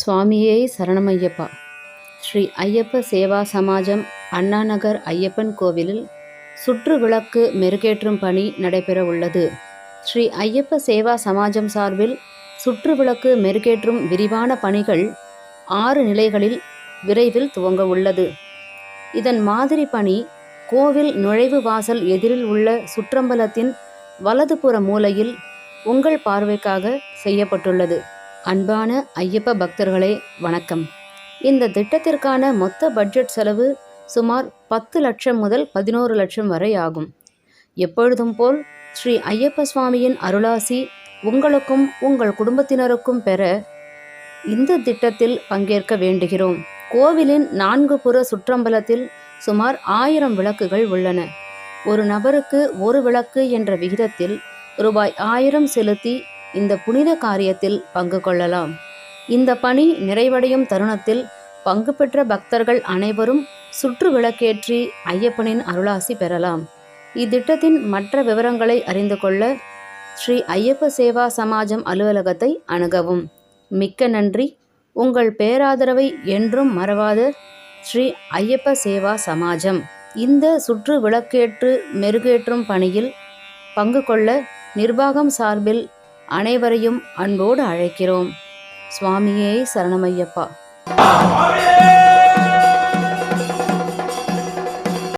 சுவாமியே சரணமையப்பா. ஸ்ரீ ஐயப்ப சேவா சமாஜம் அண்ணா நகர் ஐயப்பன் கோவிலில் சுற்று விளக்கு மெருகேற்றும் பணி நடைபெற உள்ளது. ஸ்ரீ ஐயப்ப சேவா சமாஜம் சார்பில் சுற்று விளக்கு மெருகேற்றும் விரிவான பணிகள் 6 நிலைகளில் விரைவில் துவங்க உள்ளது. இதன் மாதிரி பணி கோவில் நுழைவு வாசல் எதிரில் உள்ள சுற்றம்பலத்தின் வலதுபுற மூலையில் உங்கள் பார்வைக்காக செய்யப்பட்டுள்ளது. அன்பான ஐயப்ப பக்தர்களே வணக்கம். இந்த திட்டத்திற்கான மொத்த பட்ஜெட் செலவு சுமார் 10 லட்சம் முதல் 11 லட்சம் வரை ஆகும். எப்பொழுதும் போல் ஸ்ரீ ஐயப்ப சுவாமியின் அருளாசி உங்களுக்கும் உங்கள் குடும்பத்தினருக்கும் பெற இந்த திட்டத்தில் பங்கேற்க வேண்டுகிறோம். கோவிலின் 4 புற சுற்றம்பலத்தில் சுமார் 1000 விளக்குகள் உள்ளன. ஒரு நபருக்கு ஒரு விளக்கு என்ற விகிதத்தில் ரூபாய் 1000 செலுத்தி இந்த புனித காரியத்தில் பங்கு கொள்ளலாம். இந்த பணி நிறைவடையும் தருணத்தில் பங்கு பெற்ற பக்தர்கள் அனைவரும் சுற்று விளக்கேற்றி ஐயப்பனின் அருளாசி பெறலாம். இத்திட்டத்தின் மற்ற விவரங்களை அறிந்து கொள்ள ஸ்ரீ ஐயப்ப சேவா சமாஜம் அலுவலகத்தை அணுகவும். மிக்க நன்றி. உங்கள் பேராதரவை என்றும் மறவாத ஸ்ரீ ஐயப்ப சேவா சமாஜம். இந்த சுற்று விளக்கேற்று மெருகேற்றும் பணியில் பங்கு கொள்ள நிர்வாகம் சார்பில் அனைவரையும் அன்போடு அழைக்கிறோம். சுவாமியே சரணமையப்பா.